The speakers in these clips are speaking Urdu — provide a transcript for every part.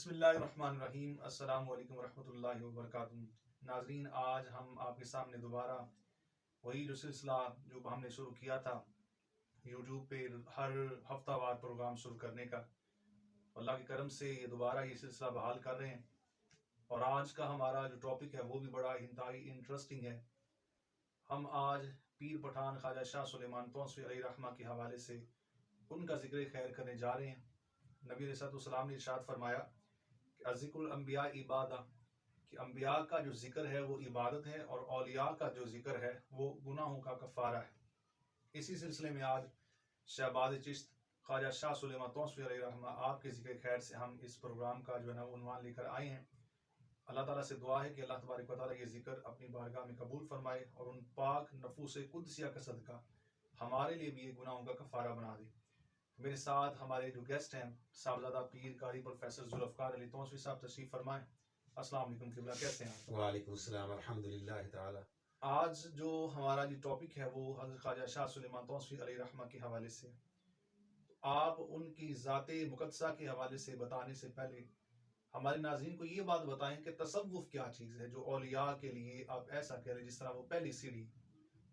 بسم اللہ الرحمن الرحیم۔ السلام علیکم ورحمۃ اللہ وبرکاتہ۔ ناظرین، آج ہم آپ کے سامنے دوبارہ وہی جو سلسلہ جو ہم نے شروع کیا تھا یوٹیوب پہ ہر ہفتہ وار پروگرام شروع کرنے کا، اللہ کے کرم سے یہ دوبارہ یہ سلسلہ بحال کر رہے ہیں۔ اور آج کا ہمارا جو ٹاپک ہے وہ بھی بڑا انتہائی انٹرسٹنگ ہے۔ ہم آج پیر پٹھان خواجہ شاہ سلیمان توسوی علیہ رحمہ کے حوالے سے ان کا ذکر خیر کرنے جا رہے ہیں۔ نبی علیہ السلام نے ارشاد فرمایا کہ ذکر الانبیاء عبادہ، کہ انبیاء کا جو ذکر ہے وہ عبادت ہے اور اولیاء کا جو ذکر ہے وہ گناہوں کا کفارہ ہے۔ اسی سلسلے میں آج شہباز چشت خواجہ شاہ سلیمان توسوی علیہ رحمہ آپ کے ذکر خیر سے ہم اس پروگرام کا جو ہے نا عنوان لے کر آئے ہیں۔ اللہ تعالیٰ سے دعا ہے کہ اللہ تبارک و تعالیٰ یہ ذکر اپنی بارگاہ میں قبول فرمائے اور ان پاک نفوس قدسیہ کا صدقہ ہمارے لیے بھی یہ گناہوں کا کفارہ بنا دے۔ میرے ساتھ ہمارے جو گیسٹ ہیں صاحبزادہ پیر قاری پروفیسر ذوالفقار علی توسوی صاحب تشریف فرمائیں۔ السلام علیکم قبلہ، کیسے ہیں آپ؟ وعلیکم السلام الحمدللہ تعالی۔ آج جو ہمارا جو ٹاپک ہے وہ حضرت خواجہ شاہ سلیمان توسوی علیہ رحمہ کے حوالے سے ہے۔ آپ ان کی ذات مقدسہ کے حوالے سے بتانے سے پہلے ہمارے ناظرین کو یہ بات بتائیں کہ تصوف کیا چیز ہے، جو اولیاء کے لیے آپ ایسا کہہ رہے ہیں جس طرح وہ پہلی سیڑھی۔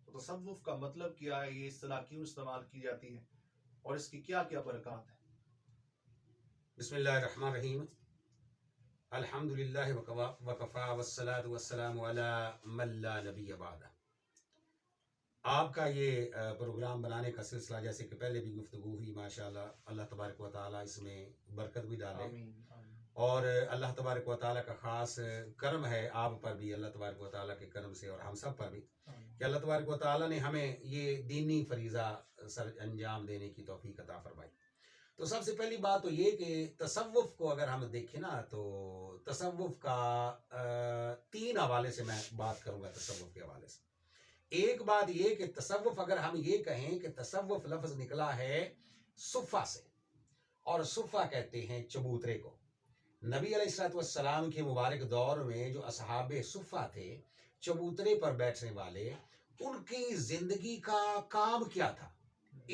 تو تصوف کا مطلب کیا ہے، یہ اصطلاح کیوں استعمال کی جاتی ہے اور اس کی کیا کیا برکات ہیں؟ بسم اللہ الرحمن الرحیم۔ الحمدللہ وکفا والصلاۃ والسلام علی من لا نبی بعدہ۔ آپ کا یہ پروگرام بنانے کا سلسلہ جیسے کہ پہلے بھی گفتگو ہوئی، ماشاءاللہ اللہ تبارک و تعالیٰ اس میں برکت بھی ڈالے، آمین آمین۔ اور اللہ تبارک و تعالیٰ کا خاص کرم ہے آپ پر بھی، اللہ تبارک و تعالیٰ کے کرم سے، اور ہم سب پر بھی، کہ اللہ تبارک و تعالیٰ نے ہمیں یہ دینی فریضہ سر انجام دینے کی توفیق عطا فرمائی۔ تو سب سے پہلی بات تو یہ کہ تصوف کو اگر ہم دیکھیں نا تو تصوف کا تین حوالے سے میں بات کروں گا۔ تصوف کے حوالے سے ایک بات یہ کہ تصوف، اگر ہم یہ کہیں کہ تصوف لفظ نکلا ہے صفہ سے، اور صفہ کہتے ہیں چبوترے کو۔ نبی علیہ السلام کے مبارک دور میں جو اصحاب صفہ تھے، چبوترے پر بیٹھنے والے، ان کی زندگی کا کام کیا تھا؟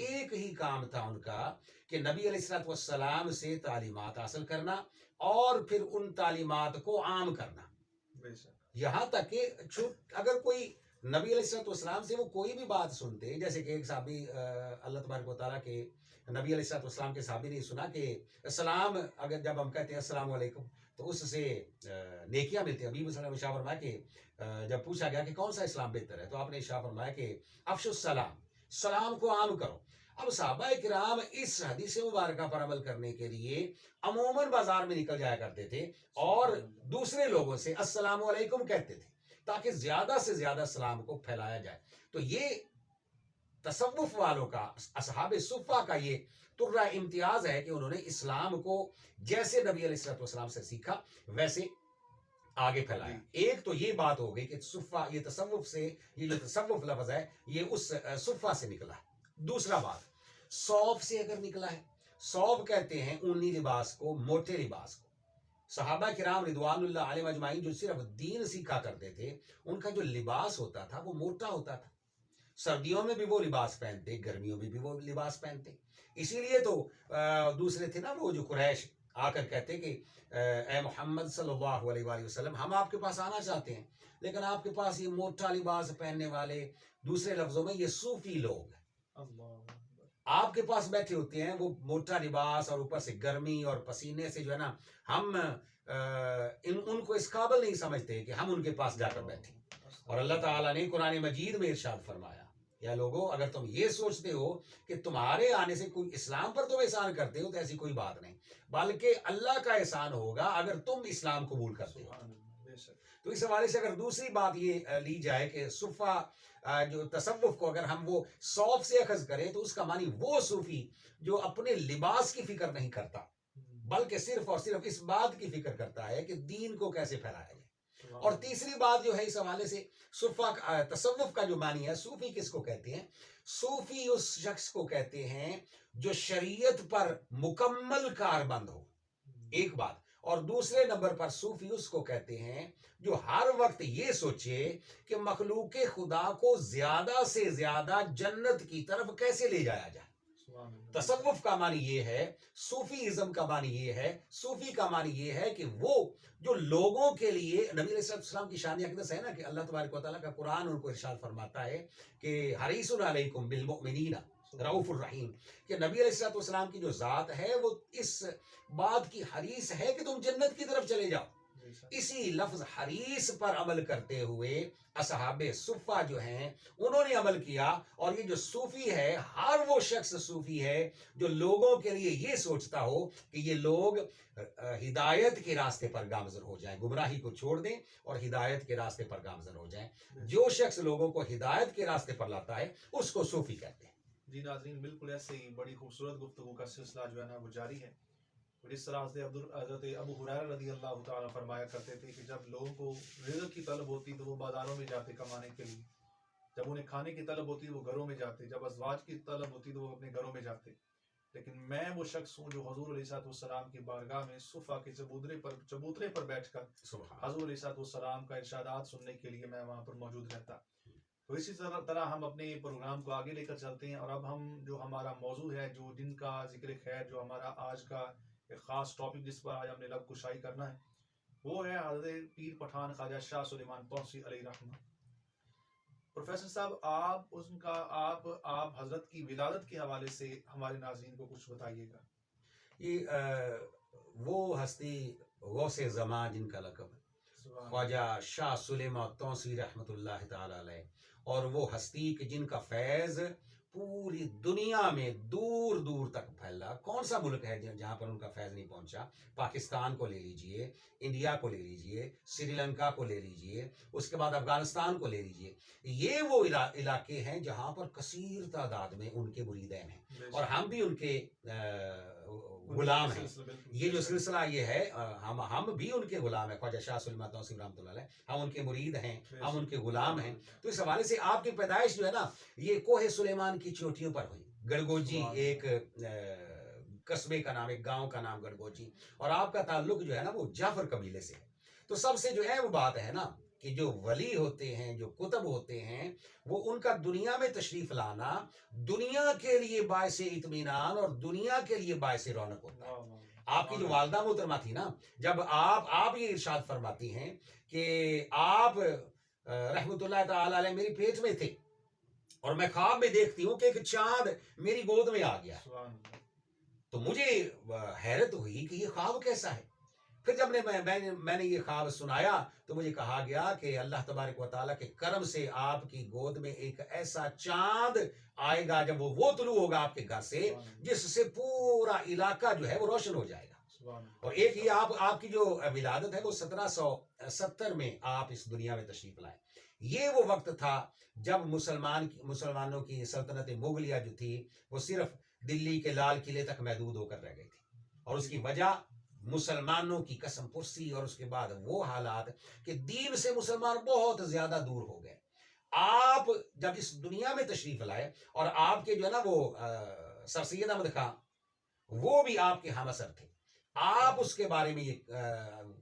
ایک ہی کام تھا ان کا کہ نبی علیہ السلام سے تعلیمات حاصل کرنا اور پھر ان تعلیمات کو عام کرنا۔ بے شک۔ یہاں تک کہ اگر کوئی نبی علیہ السلام سے وہ کوئی بھی بات سنتے، جیسے کہ ایک صحابی اللہ تبارک و تعالیٰ کے نبی علیہ السلام کے صحابی نے سنا کہ السلام، اگر جب ہم کہتے ہیں السلام علیکم تو اس سے نیکیاں ملتی ہیں۔ حبیب صلی اللہ علیہ وسلم نے فرمایا کہ جب پوچھا گیا کہ کون سا اسلام بہتر ہے تو آپ نے ارشاد فرمایا کہ افشوا السلام، سلام کو عام کرو۔ اب صحابہ کرام اس حدیث مبارکہ پر عمل کرنے کے لیے عموماً بازار میں نکل جایا کرتے تھے اور دوسرے لوگوں سے السلام علیکم کہتے تھے تاکہ زیادہ سے زیادہ سلام کو پھیلایا جائے۔ تو یہ تصوف والوں کا، اصحاب صفہ کا یہ ترہ امتیاز ہے کہ انہوں نے اسلام کو جیسے نبی علیہ السلام سے سیکھا ویسے آگے پھیلایا۔ ایک تو یہ بات ہو گئی کہ صفہ، یہ تصوف سے، یہ جو تصوف لفظ ہے یہ اس صفہ سے نکلا ہے۔ دوسرا بات، صوف سے اگر نکلا ہے، صوف کہتے ہیں اونی لباس کو، موٹے لباس کو۔ صحابہ کرام رضوان اللہ علیہم اجمعین جو صرف دین سیکھا کرتے تھے، ان کا جو لباس ہوتا تھا وہ موٹا ہوتا تھا۔ سردیوں میں بھی وہ لباس پہنتے، گرمیوں میں بھی وہ لباس پہنتے۔ اسی لیے تو دوسرے تھے نا وہ جو قریش آ کر کہتے کہ اے محمد صلی اللہ علیہ وآلہ وسلم، ہم آپ کے پاس آنا چاہتے ہیں لیکن آپ کے پاس یہ موٹا لباس پہننے والے، دوسرے لفظوں میں یہ صوفی لوگ ہیں، آپ کے پاس بیٹھے ہوتے ہیں، وہ موٹا لباس اور اوپر سے گرمی اور پسینے سے جو ہے نا ہم ان کو اس قابل نہیں سمجھتے کہ ہم ان کے پاس جا کر بیٹھیں۔ اور اللہ تعالیٰ نے قرآن مجید میں ارشاد فرمایا، یا لوگو اگر تم یہ سوچتے ہو کہ تمہارے آنے سے کوئی اسلام پر تم احسان کرتے ہو تو ایسی کوئی بات نہیں، بلکہ اللہ کا احسان ہوگا اگر تم اسلام قبول کرتے ہو۔ تو اس حوالے سے اگر دوسری بات یہ لی جائے کہ صفہ جو تصوف کو اگر ہم وہ صوف سے اخذ کریں تو اس کا معنی وہ صوفی جو اپنے لباس کی فکر نہیں کرتا بلکہ صرف اور صرف اس بات کی فکر کرتا ہے کہ دین کو کیسے پھیلایا جائے۔ اور تیسری بات جو ہے اس حوالے سے صفہ تصوف کا جو معنی ہے، صوفی کس کو کہتے ہیں؟ صوفی اس شخص کو کہتے ہیں جو شریعت پر مکمل کاربند ہو، ایک بات۔ اور دوسرے نمبر پر صوفی اس کو کہتے ہیں جو ہر وقت یہ سوچے کہ مخلوق خدا کو زیادہ سے زیادہ جنت کی طرف کیسے لے جایا جائے۔ سبحان اللہ. تصوف کا معنی یہ ہے، صوفیزم کا معنی یہ ہے، صوفی کا معنی یہ ہے کہ وہ جو لوگوں کے لیے نبی علیہ السلام کی شان اقدس ہے نا کہ اللہ تبارک و تعالیٰ کا قرآن ان کو ارشاد فرماتا ہے کہ حریص علیکم بالمؤمنین رؤوف الرحیم، کہ نبی علیہ السلام کی جو ذات ہے وہ اس بات کی حریص ہے کہ تم جنت کی طرف چلے جاؤ. اسی لفظ حریص پر عمل کرتے ہوئے اصحاب صفہ جو ہیں انہوں نے عمل کیا. اور یہ جو صوفی ہے، ہر وہ شخص صوفی ہے جو لوگوں کے لیے یہ سوچتا ہو کہ یہ لوگ ہدایت کے راستے پر گامزن ہو جائیں، گمراہی کو چھوڑ دیں اور ہدایت کے راستے پر گامزن ہو جائیں. جو شخص لوگوں کو ہدایت کے راستے پر لاتا ہے اس کو صوفی کہتے ہیں. جی ناظرین، بالکل ایسے ہی بڑی خوبصورت گفتگو کا سلسلہ جو ہے نا وہ جاری ہے. جس طرح سے حضرت ابو ہریرہ رضی اللہ تعالیٰ فرمایا کرتے تھے کہ جب لوگوں کو رزق کی طلب ہوتی تو وہ بازاروں میں جاتے کمانے کے لیے، جب انہیں کھانے کی طلب ہوتی وہ گھروں میں جاتے، جب ازواج کی طلب ہوتی تو وہ اپنے گھروں میں جاتے. لیکن میں وہ شخص ہوں جو حضور علیہ السلام کی بارگاہ میں صفا کے چبوترے پر بیٹھ کر حضور علیہ السلام کا ارشادات سننے کے لیے میں وہاں پر موجود رہتا. تو اسی طرح ہم اپنے پروگرام کو آگے لے کر چلتے ہیں. اور اب ہم جو ہمارا موضوع ہے، جو جن کا ذکر خیر، جو ہمارا آج کا ایک خاص ٹاپک جس پر آج ہم نے لب کشائی کرنا ہے، وہ ہے حضرت پیر پٹھان خواجہ شاہ سلیمان توسی علیہ رحمہ. پروفیسر صاحب، آپ حضرت کی ولادت کے حوالے سے ہمارے ناظرین کو کچھ بتائیے گا. یہ وہ ہستی غوث زمان جن کا لقب ہے خواجہ شاہ سلیمان توسی رحمۃ اللہ تعالی علیہ، اور وہ ہستی کہ جن کا فیض پوری دنیا میں دور دور تک پھیلا. کون سا ملک ہے جہاں پر ان کا فیض نہیں پہنچا؟ پاکستان کو لے لیجئے، انڈیا کو لے لیجئے، سری لنکا کو لے لیجئے، اس کے بعد افغانستان کو لے لیجئے. یہ وہ علاقے ہیں جہاں پر کثیر تعداد میں ان کے مریدین ہیں، اور ہم بھی ان کے غلام ہیں. یہ جو سلسلہ یہ ہے، ہم بھی ان کے غلام ہیں. خواجہ شاہ سلیمان توسی رحمۃ اللہ علیہ، ہم ان کے مرید ہیں، ہم ان کے غلام ہیں. تو اس حوالے سے آپ کی پیدائش جو ہے نا یہ کوہ سلیمان کی چوٹیوں پر ہوئی. گڑگوجی ایک قصبے کا نام، ایک گاؤں کا نام گڑگوجی، اور آپ کا تعلق جو ہے نا وہ جعفر قبیلے سے ہے. تو سب سے جو ہے وہ بات ہے نا کہ جو ولی ہوتے ہیں، جو قطب ہوتے ہیں، وہ ان کا دنیا میں تشریف لانا دنیا کے لیے باعث اطمینان اور دنیا کے لیے باعث رونق ہوتا ہے. آپ کی جو والدہ محترمہ تھی نا، جب آپ یہ ارشاد فرماتی ہیں کہ آپ رحمت اللہ تعالی علیہ میری پیٹ میں تھے اور میں خواب میں دیکھتی ہوں کہ ایک چاند میری گود میں آ گیا، تو مجھے حیرت ہوئی کہ یہ خواب کیسا ہے. پھر جب میں نے یہ خواب سنایا تو مجھے کہا گیا کہ اللہ تبارک و تعالیٰ کے کرم سے آپ کی گود میں ایک ایسا چاند آئے گا جب وہ طلوع ہوگا آپ کے گھر سے، جس سے پورا علاقہ جو ہے وہ روشن ہو جائے گا. اور ایک ہی آپ کی جو ولادت ہے وہ 1770 میں آپ اس دنیا میں تشریف لائے. یہ وہ وقت تھا جب مسلمانوں کی سلطنت مغلیہ جو تھی وہ صرف دلی کے لال قلعے تک محدود ہو کر رہ گئی تھی، اور اس کی وجہ مسلمانوں کی قسم پرسی اور اس کے بعد وہ حالات کہ دین سے مسلمان بہت زیادہ دور ہو گئے. آپ جب اس دنیا میں تشریف لائے، اور آپ کے جو ہے نا وہ سر سید احمد خان وہ بھی آپ کے ہم اثر تھے. آپ اس کے بارے میں یہ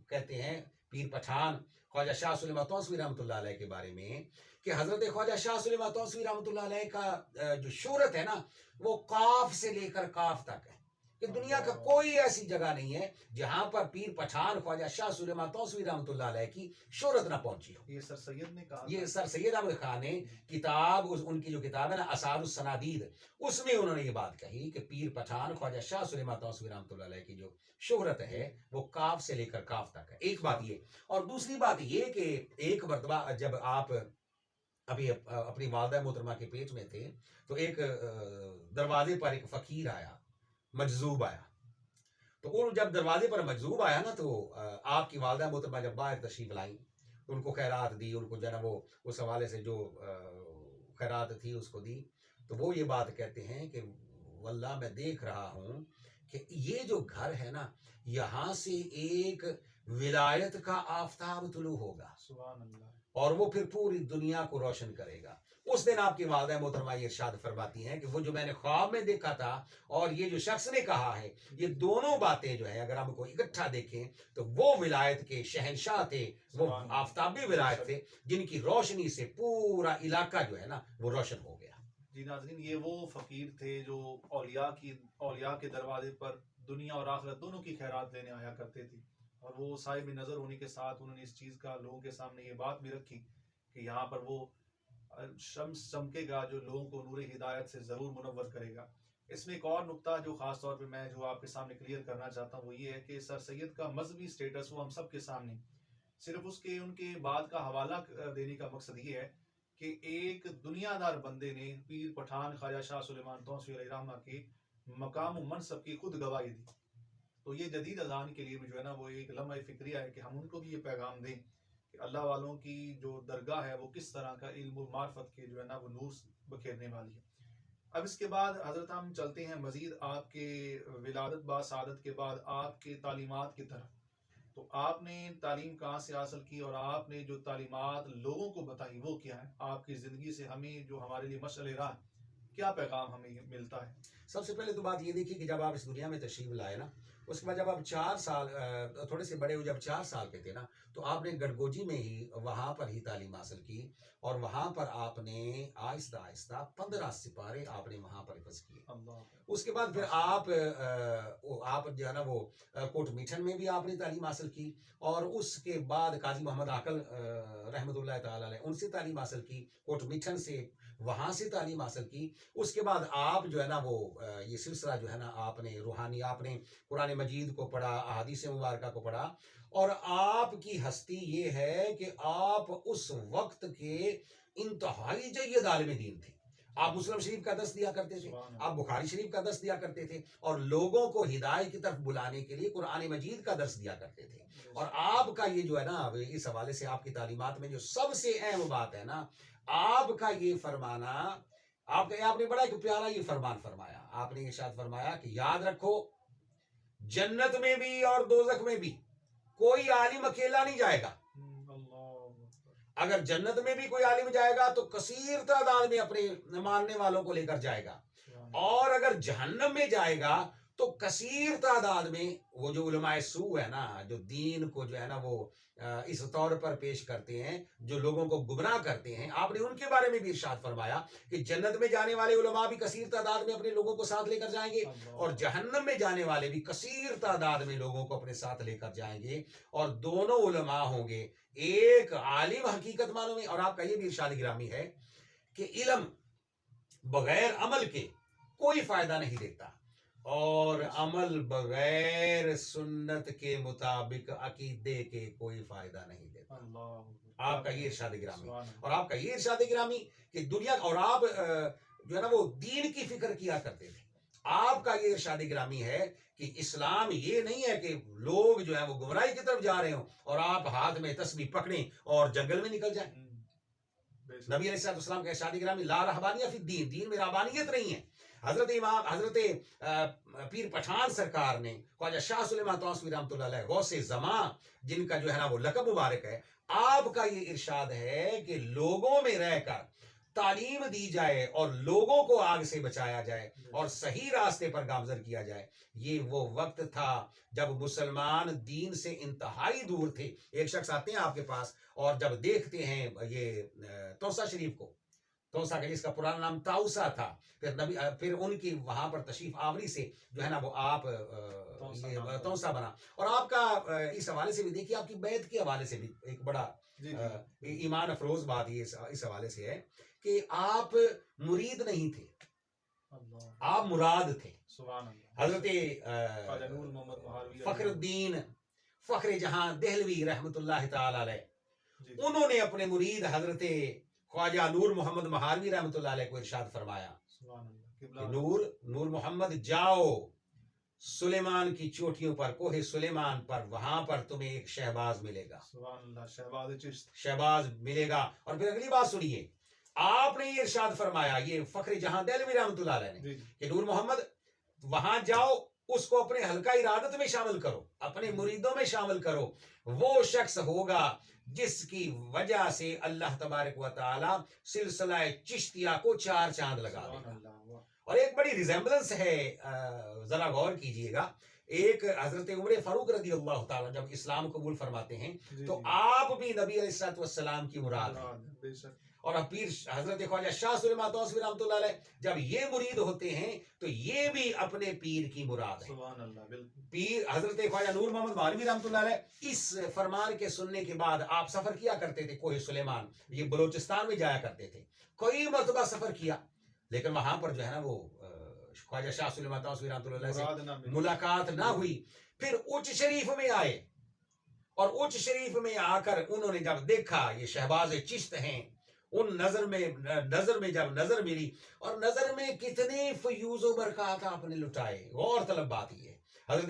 کہتے ہیں پیر پٹھان خواجہ شاہ سلیمان توسی رحمۃ اللہ علیہ کے بارے میں کہ حضرت خواجہ شاہ سلیمان توسی رحمۃ اللہ علیہ کا جو شہرت ہے نا وہ قاف سے لے کر کاف تک ہے، کہ دنیا کا کوئی ایسی جگہ نہیں ہے جہاں پر پیر پٹھان خواجہ شاہ سلیمان توسی رحمۃ اللہ علیہ کی شہرت نہ پہنچی ہو. یہ سر سید نے کہا، یہ سر سید احمد خان نے کتاب، ان کی جو کتاب ہے نا اسعار السنادید، اس میں انہوں نے یہ بات کہی کہ پیر پٹھان خواجہ شاہ سلیمان توسی رحمۃ اللہ علیہ کی جو شہرت ہے وہ کاف سے لے کر کاف تک ہے. ایک بات یہ، اور دوسری بات یہ کہ ایک مرتبہ جب آپ ابھی اپنی والدہ محترمہ کے پیٹ میں تھے تو ایک دروازے پر ایک فقیر آیا، مجذوب آیا. تو وہ جب دروازے پر مجذوب آیا نا تو آپ کی والدہ محترمہ جب باہر تشریف لائیں تو ان کو خیرات دی، ان کو جو ہے نا وہ اس حوالے سے جو خیرات تھی اس کو دی. تو وہ یہ بات کہتے ہیں کہ واللہ میں دیکھ رہا ہوں کہ یہ جو گھر ہے نا یہاں سے ایک ولایت کا آفتاب طلوع ہوگا، سبحان اللہ، اور وہ پھر پوری دنیا کو روشن کرے گا. اس دن آپ کی والدہ محترمہ یہ ارشاد فرماتی ہیں کہ وہ جو میں نے خواب میں دیکھا تھا اور یہ جو شخص نے کہا ہے، یہ دونوں باتیں جو ہے اگر ہم کو اکٹھا دیکھیں تو وہ ولایت کے شہنشاہ تھے، وہ آفتابی ولایت تھے جن کی روشنی سے پورا علاقہ جو ہے نا وہ روشن ہو گیا. جی ناظرین، یہ وہ فقیر تھے جو اولیاء کے دروازے پر دنیا اور آخرت دونوں کی خیرات لینے آیا کرتے تھے، اور وہ صاحب نظر ہونے کے ساتھ انہوں نے اس چیز کا لوگوں کے سامنے یہ بات بھی رکھی کہ یہاں پر وہ شمس چمکے گا جو لوگوں کو نور ہدایت سے ضرور منور کرے گا۔ اس میں ایک اور نقطہ جو خاص طور پہ میں جو آپ کے سامنے کلیئر کرنا چاہتا ہوں وہ یہ ہے کہ سر سید کا مذہبی سٹیٹس وہ ہم سب کے سامنے، صرف ان کے بعد کا حوالہ دینے کا مقصد یہ ہے کہ ایک دنیا دار بندے نے پیر پٹھان خواجہ شاہ سلیمان توسیع علیہ الرحمہ کے مقام و منصب کی خود گواہی دی۔ تو یہ جدید اذان کے لیے بھی جو ہے نا وہ ایک لمحہ فکریہ ہے کہ ہم ان کو بھی یہ پیغام دیں کہ اللہ والوں کی جو درگاہ ہے وہ کس طرح کا علم و معرفت کے جو ہے نا وہ نور بکھیرنے والی ہے۔ اب اس کے بعد حضرت ہم چلتے ہیں مزید آپ کے ولادت با سعادت کے بعد آپ کے تعلیمات کی طرف۔ تو آپ نے تعلیم کہاں سے حاصل کی اور آپ نے جو تعلیمات لوگوں کو بتائی وہ کیا ہے؟ آپ کی زندگی سے ہمیں جو ہمارے لیے مشعل راہ کیا پیغام ہمیں ملتا ہے؟ سب سے پہلے تو بات یہ دیکھیے کہ جب آپ اس دنیا میں تشریف لائے نا، اس کے بعد جب آپ 4 سال تھوڑے سے بڑے ہوئے، جب 4 سال کے تھے نا، تو آپ نے گڑگوجی میں ہی وہاں پر ہی تعلیم حاصل کی، اور وہاں پر آپ نے آہستہ آہستہ 15 سپارے آپ نے وہاں پر حفظ کیے۔ اس کے بعد پھر آپ جو ہے نا وہ کوٹ میٹھن میں بھی آپ نے تعلیم حاصل کی، اور اس کے بعد قاضی محمد عاقل رحمۃ اللہ تعالی علیہ ان سے تعلیم حاصل کی، کوٹ میٹھن سے وہاں سے تعلیم حاصل کی۔ اس کے بعد آپ جو ہے نا وہ یہ سلسلہ جو ہے نا آپ نے روحانی، آپ نے قرآن مجید کو پڑھا، احادیث مبارکہ کو پڑھا، اور آپ کی ہستی یہ ہے کہ آپ اس وقت کے انتہائی جید عالم دین تھے۔ آپ مسلم شریف کا درس دیا کرتے تھے، آپ بخاری شریف کا درس دیا کرتے تھے، اور لوگوں کو ہدایت کی طرف بلانے کے لیے قرآن مجید کا درس دیا کرتے تھے۔ اور آپ کا یہ جو ہے نا اس حوالے سے آپ کی تعلیمات میں جو سب سے اہم بات ہے نا، آپ کا یہ فرمانا، آپ نے بڑا ایک پیارا یہ فرمان فرمایا، آپ نے ارشاد فرمایا کہ یاد رکھو جنت میں بھی اور دوزخ میں بھی کوئی عالم اکیلا نہیں جائے گا۔ اگر جنت میں بھی کوئی عالم جائے گا تو کثیر تعداد میں اپنے ماننے والوں کو لے کر جائے گا، اور اگر جہنم میں جائے گا تو کثیر تعداد میں وہ جو علماء سو ہے نا، جو دین کو جو ہے نا وہ اس طور پر پیش کرتے ہیں، جو لوگوں کو گمراہ کرتے ہیں، آپ نے ان کے بارے میں بھی ارشاد فرمایا کہ جنت میں جانے والے علماء بھی کثیر تعداد میں اپنے لوگوں کو ساتھ لے کر جائیں گے، اور جہنم میں جانے والے بھی کثیر تعداد میں لوگوں کو اپنے ساتھ لے کر جائیں گے، اور دونوں علماء ہوں گے ایک عالم حقیقت مانوں میں۔ اور آپ کا یہ بھی ارشاد گرامی ہے کہ علم بغیر عمل کے کوئی فائدہ نہیں دیتا، اور عمل بغیر سنت کے مطابق عقیدے کے کوئی فائدہ نہیں دیتا۔ آپ کا یہ ارشاد گرامی، اور آپ کا یہ ارشاد گرامی کہ دنیا، اور آپ جو ہے نا وہ دین کی فکر کیا کرتے تھے۔ آپ کا یہ ارشاد گرامی ہے کہ اسلام یہ نہیں ہے کہ لوگ جو ہے وہ گمراہی کی طرف جا رہے ہوں اور آپ ہاتھ میں تسبیح پکڑیں اور جنگل میں نکل جائیں۔ نبی علیہ السلام کا ارشاد گرامی لا رہبانیہ فی الدین، دین میں رہبانیت نہیں ہے۔ حضرت پیر پٹھان سرکار نے خواجہ شاہ سلیمان توسیع رحمۃ اللہ علیہ غوث زماں، جن کا جو ہے نا وہ لقب مبارک ہے، آپ کا یہ ارشاد ہے کہ لوگوں میں رہ کر تعلیم دی جائے اور لوگوں کو آگ سے بچایا جائے اور صحیح راستے پر گامزن کیا جائے۔ یہ وہ وقت تھا جب مسلمان دین سے انتہائی دور تھے۔ ایک شخص آتے ہیں آپ کے پاس اور جب دیکھتے ہیں یہ توسا شریف کو، توسا کا جس کا پرانا نام تاؤسا تھا، پھر ان کی وہاں پر تشریف آوری سے جو ہے نا وہ آپ توسا بنا۔ اور آپ کا اس حوالے سے بھی دیکھیے، آپ کی بیعت کے حوالے سے بھی ایک بڑا ایمان افروز بات یہ اس حوالے سے ہے کہ آپ مرید نہیں تھے، آپ مراد تھے۔ حضرت فخر الدین فخر جہاں دہلوی رحمۃ اللہ تعالی علیہ، انہوں نے اپنے مرید حضرت خواجہ نور محمد مہاروی رحمۃ اللہ علیہ کو ارشاد فرمایا کہ نور محمد جاؤ سلیمان کی چوٹیوں پر، کوہ سلیمان پر، وہاں پر تمہیں ایک شہباز ملے گا، شہباز ملے گا۔ اور پھر اگلی بات سنیے، آپ نے یہ ارشاد فرمایا، یہ فخر جہاں دہلوی رحمۃ اللہ علیہ نے، کہ نور محمد وہاں جاؤ، اس کو اپنے حلقہ ارادت میں شامل کرو، اپنے مریدوں میں شامل کرو، وہ شخص ہوگا جس کی وجہ سے اللہ تبارک و تعالی سلسلہ چشتیہ کو 4 چاند لگا دے گا۔ اور ایک بڑی ریزمبلنس ہے، ذرا غور کیجئے گا، ایک حضرت عمر فاروق رضی اللہ تعالیٰ جب اسلام قبول فرماتے ہیں تو آپ بھی نبی علیہ السلام کی مراد ہیں، اور اب پیر حضرت خواجہ شاہ سلیمان توسوی رحمۃ اللہ علیہ جب یہ مرید ہوتے ہیں تو یہ بھی اپنے پیر کی مراد ہے. سبحان اللہ. بالکل. پیر حضرت خواجہ نور محمد مولوی رحمۃ اللہ علیہ اس فرمان کے سننے کے بعد آپ سفر کیا کرتے تھے کوہ سلیمان, یہ بلوچستان میں جایا کرتے تھے, کئی مرتبہ سفر کیا, لیکن وہاں پر جو ہے نا وہ خواجہ شاہ سلیمان توسوی رحمۃ اللہ علیہ سے ملاقات نہ ہوئی. پھر اچ شریف میں آئے اور اچ شریف میں آ کر انہوں نے جب دیکھا یہ شہباز چشت ہیں, ان نظر میں جب نظر ملی اور نظر میں کتنے فیوز و برکات آپ نے لٹائے. غور طلب بات یہ ہے, حضرت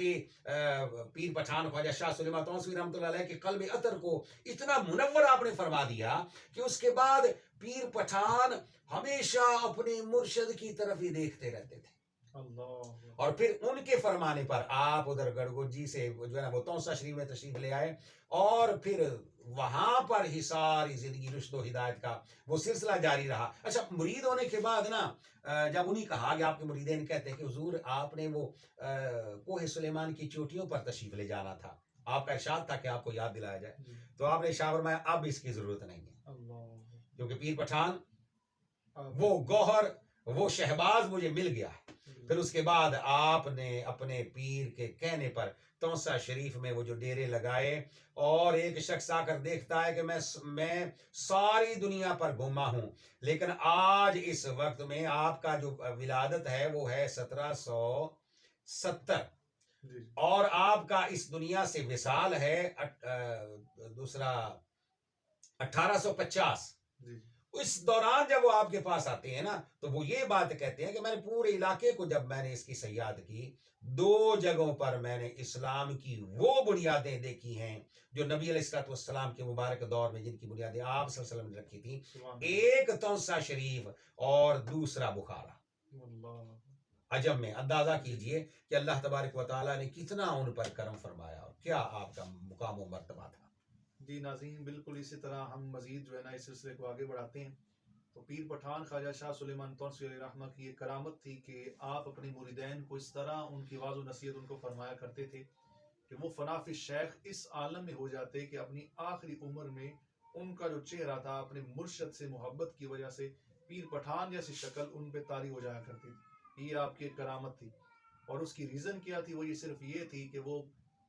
پیر پٹھان خواجہ شاہ سلیمان توسوی رحمۃ اللہ علیہ کے قلب عطر کو اتنا منور آپ نے فرما دیا کہ اس کے بعد پیر پٹھان ہمیشہ اپنے مرشد کی طرف ہی دیکھتے رہتے تھے. اللہ. اور پھر ان کے فرمانے پر آپ ادھر گڑگوجی سے جو ہے نا وہ تونسا شریف میں تشریف لے آئے اور پھر وہاں پر ہی ساری زندگی رشد و ہدایت کا وہ سلسلہ جاری رہا. اچھا, مرید ہونے کے بعد نا جب انہیں کہا کہ آپ کے مریدین کہتے ہیں کہ حضور آپ نے وہ کوہ سلیمان کی چوٹیوں پر تشریف لے جانا تھا, آپ کا ارشاد تھا کہ آپ کو یاد دلایا جائے, تو آپ نے شاہ فرمایا اب اس کی ضرورت نہیں ہے, کیونکہ پیر پٹھان وہ گوہر وہ شہباز مجھے مل گیا ہے. پھر اس کے بعد آپ نے اپنے پیر کے کہنے پر تونسا شریف میں وہ جو ڈیرے لگائے اور ایک شخص آ کر دیکھتا ہے کہ میں ساری دنیا پر گھوما ہوں, لیکن آج اس وقت میں آپ کا جو ولادت ہے وہ ہے 1770 اور آپ کا اس دنیا سے وصال ہے دوسرا 1850. اس دوران جب وہ آپ کے پاس آتے ہیں نا تو وہ یہ بات کہتے ہیں کہ میں نے پورے علاقے کو جب میں نے اس کی سیاحت کی 2 جگہوں پر میں نے اسلام کی وہ بنیادیں دیکھی ہیں جو نبی علیہ السلام کے مبارک دور میں جن کی بنیادیں آپ صلی اللہ علیہ وسلم نے رکھی تھی, ایک تونسا شریف اور دوسرا بخارا. عجب میں اندازہ کیجئے کہ اللہ تبارک و تعالیٰ نے کتنا ان پر کرم فرمایا اور کیا آپ کا مقام و مرتبہ تھا. جی ناظرین, بالکل اسی طرح ہم مزید جو ہے نا اس سلسلے کو آگے بڑھاتے ہیں. تو پیر پٹھان خواجہ شاہ سلیمان توسوی علیہ رحمہ کی یہ کرامت تھی کہ آپ اپنے مریدین کو اس طرح ان کی واضح و نصیحت ان کو فرمایا کرتے تھے کہ وہ فنافی شیخ اس عالم میں ہو جاتے کہ اپنی آخری عمر میں ان کا جو چہرہ تھا اپنے مرشد سے محبت کی وجہ سے پیر پٹھان جیسی شکل ان پہ طاری ہو جایا کرتی تھی. یہ آپ کی ایک کرامت تھی اور اس کی ریزن کیا تھی, وہ یہ صرف یہ تھی کہ وہ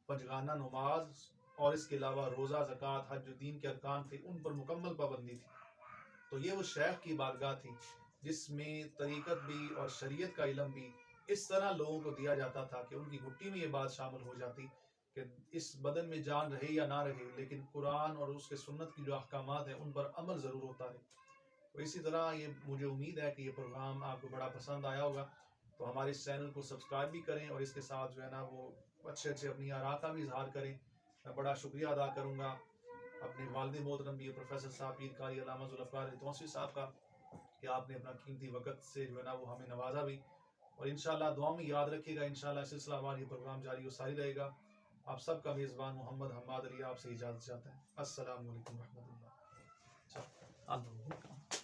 پنجگانہ نماز اور اس کے علاوہ روزہ, زکوٰۃ, حج جو دین کے ارکان تھے ان پر مکمل پابندی تھی. تو یہ وہ شیخ کی بارگاہ تھی جس میں طریقت بھی اور شریعت کا علم بھی اس طرح لوگوں کو دیا جاتا تھا کہ ان کی گھٹی میں یہ بات شامل ہو جاتی کہ اس بدن میں جان رہے یا نہ رہے لیکن قرآن اور اس کے سنت کی جو احکامات ہیں ان پر عمل ضرور ہوتا ہے. تو اسی طرح یہ مجھے امید ہے کہ یہ پروگرام آپ کو بڑا پسند آیا ہوگا. تو ہمارے اس چینل کو سبسکرائب بھی کریں اور اس کے ساتھ جو ہے نا وہ اچھے اپنی آراء کا بھی اظہار کریں. میں بڑا شکریہ ادا کروں گا اپنے والد محترم بھی پروفیسر صاحب پیر قاری علامہ ذوالفقار علی توسوی صاحب کا کہ آپ نے اپنا قیمتی وقت سے جو ہے نا وہ ہمیں نوازا بھی, اور انشاءاللہ دعاؤں میں یاد رکھیے گا. انشاءاللہ سلسلہ وار یہ پروگرام جاری و ساری رہے گا. آپ سب کا میزبان محمد حماد علی آپ سے اجازت چاہتا ہے. السلام علیکم ورحمۃ اللہ.